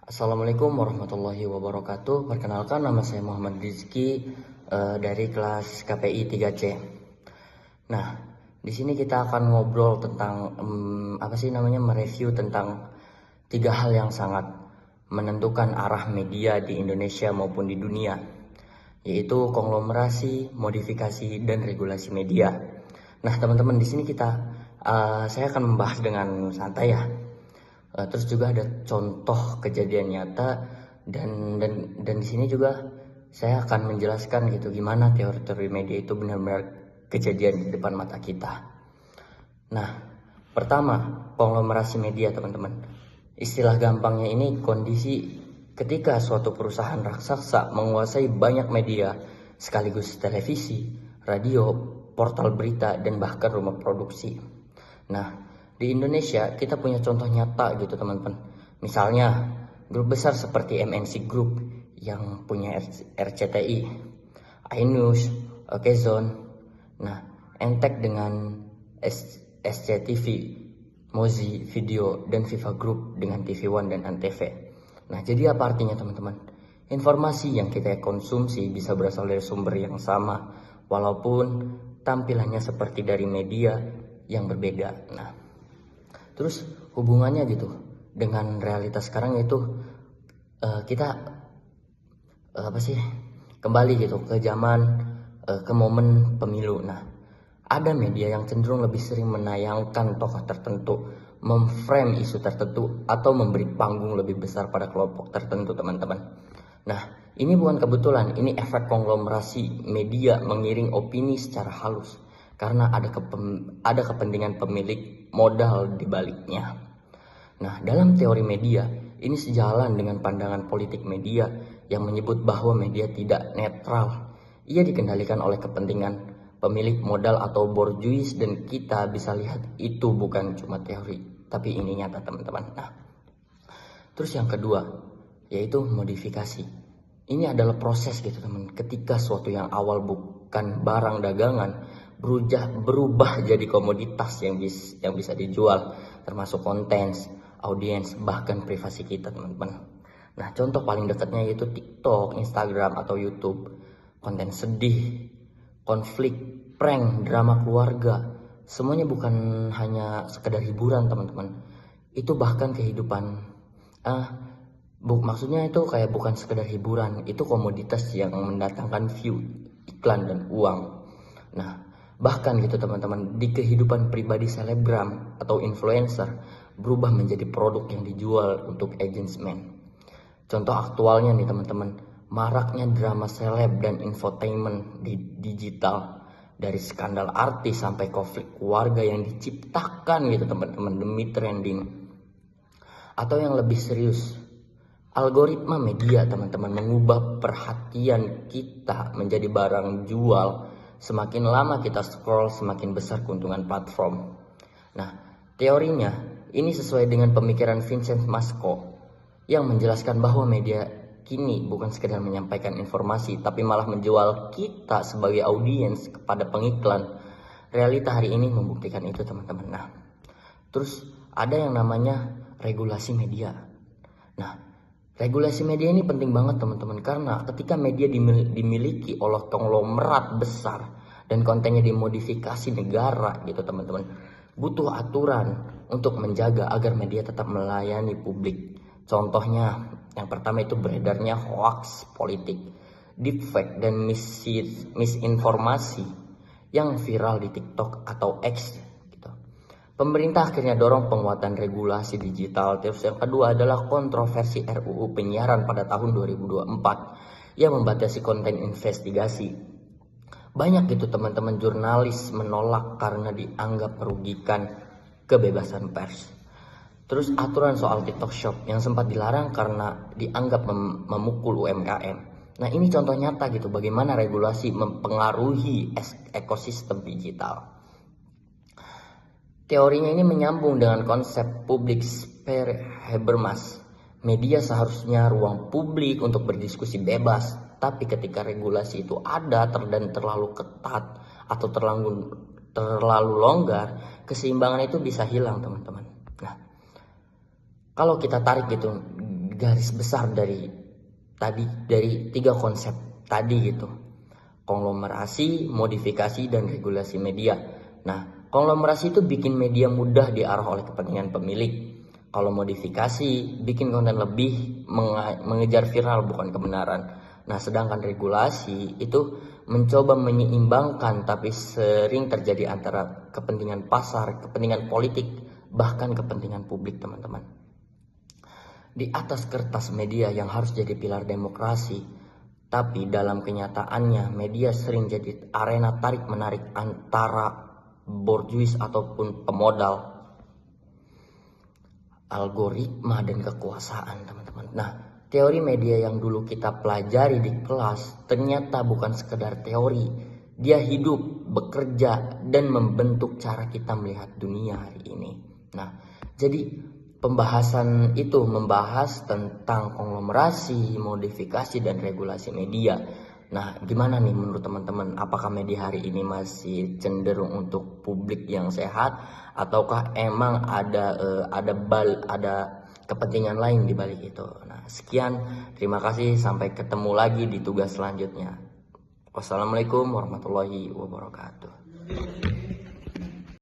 Assalamualaikum warahmatullahi wabarakatuh. Perkenalkan, nama saya Muhammad Rizky dari kelas KPI 3C. Nah, di sini kita akan ngobrol tentang mereview tentang tiga hal yang sangat menentukan arah media di Indonesia maupun di dunia, yaitu konglomerasi, modifikasi, dan regulasi media. Nah, teman-teman, di sini saya akan membahas dengan santai ya. Terus juga ada contoh kejadian nyata dan di sini juga saya akan menjelaskan gitu gimana teori-teori media itu benar-benar kejadian di depan mata kita. Nah, pertama, konglomerasi media, teman-teman. Istilah gampangnya ini kondisi ketika suatu perusahaan raksasa menguasai banyak media sekaligus televisi, radio, portal berita, dan bahkan rumah produksi. Nah, di Indonesia kita punya contoh nyata gitu teman-teman. Misalnya grup besar seperti MNC Group yang punya RCTI, iNews, Okezone, nah Entek dengan SCTV, Mozi Video, dan Viva Group dengan TV One dan Antv. Nah, jadi apa artinya teman-teman? Informasi yang kita konsumsi bisa berasal dari sumber yang sama, walaupun tampilannya seperti dari media yang berbeda. Nah, terus hubungannya gitu dengan realitas sekarang yaitu kita kembali gitu ke zaman ke momen pemilu. Nah, ada media yang cenderung lebih sering menayangkan tokoh tertentu, memframe isu tertentu, atau memberi panggung lebih besar pada kelompok tertentu, teman-teman. Nah, ini bukan kebetulan, ini efek konglomerasi media mengiring opini secara halus karena ada kepentingan pemilik modal di baliknya. Nah, dalam teori media, ini sejalan dengan pandangan politik media yang menyebut bahwa media tidak netral. Ia dikendalikan oleh kepentingan pemilik modal atau borjuis, dan kita bisa lihat itu bukan cuma teori, tapi ini nyata, teman-teman. Nah, terus yang kedua, yaitu modifikasi. Ini adalah proses gitu, teman. Ketika suatu yang awal bukan barang dagangan berubah jadi komoditas yang bisa dijual, termasuk konten, audiens, bahkan privasi kita, teman-teman. Nah, contoh paling dekatnya yaitu TikTok, Instagram, atau YouTube. Konten sedih, konflik, prank, drama keluarga, semuanya bukan hanya sekedar hiburan, teman-teman. Itu bahkan kehidupan. Maksudnya itu kayak bukan sekedar hiburan, itu komoditas yang mendatangkan view, iklan, dan uang. Nah, bahkan gitu teman-teman, di kehidupan pribadi selebgram atau influencer berubah menjadi produk yang dijual untuk engagement. Contoh aktualnya nih teman-teman, maraknya drama seleb dan infotainment di digital, dari skandal artis sampai konflik keluarga yang diciptakan gitu teman-teman demi trending. Atau yang lebih serius, algoritma media, teman-teman, mengubah perhatian kita menjadi barang jual. Semakin lama kita scroll, semakin besar keuntungan platform. Nah, teorinya ini sesuai dengan pemikiran Vincent Masco yang menjelaskan bahwa media kini bukan sekedar menyampaikan informasi, tapi malah menjual kita sebagai audiens kepada pengiklan. Realita hari ini membuktikan itu, teman-teman. Nah, terus ada yang namanya regulasi media. Nah, regulasi media ini penting banget, teman-teman, karena ketika media dimiliki oleh konglomerat besar dan kontennya dimodifikasi negara gitu, teman-teman, butuh aturan untuk menjaga agar media tetap melayani publik. Contohnya, yang pertama itu beredarnya hoax politik, deepfake, dan misinformasi yang viral di TikTok atau X gitu. Pemerintah akhirnya dorong penguatan regulasi digital. Terus yang kedua adalah kontroversi RUU penyiaran pada tahun 2024 yang membatasi konten investigasi. Banyak gitu teman-teman jurnalis menolak karena dianggap merugikan kebebasan pers. Terus aturan soal TikTok Shop yang sempat dilarang karena dianggap memukul UMKM. Nah, ini contoh nyata gitu bagaimana regulasi mempengaruhi ekosistem digital. Teorinya ini menyambung dengan konsep public sphere Habermas. Media seharusnya ruang publik untuk berdiskusi bebas, tapi ketika regulasi itu ada dan terlalu ketat atau terlalu longgar, keseimbangan itu bisa hilang, teman-teman. Nah, kalau kita tarik gitu garis besar dari tiga konsep tadi gitu. Konglomerasi, modifikasi, dan regulasi media. Nah, konglomerasi itu bikin media mudah diarah oleh kepentingan pemilik. Kalau modifikasi, bikin konten lebih mengejar viral bukan kebenaran. Nah, sedangkan regulasi itu mencoba menyeimbangkan, tapi sering terjadi antara kepentingan pasar, kepentingan politik, bahkan kepentingan publik, teman-teman. Di atas kertas media yang harus jadi pilar demokrasi, tapi dalam kenyataannya media sering jadi arena tarik-menarik antara borjuis ataupun pemodal, algoritma, dan kekuasaan, teman-teman. Nah, teori media yang dulu kita pelajari di kelas ternyata bukan sekedar teori. Dia hidup, bekerja, dan membentuk cara kita melihat dunia hari ini. Nah, jadi pembahasan itu membahas tentang konglomerasi, modifikasi, dan regulasi media. Nah, gimana nih menurut teman-teman? Apakah media hari ini masih cenderung untuk publik yang sehat, ataukah emang ada kepentingan lain di balik itu? Nah, sekian, terima kasih, sampai ketemu lagi di tugas selanjutnya. Wassalamualaikum warahmatullahi wabarakatuh.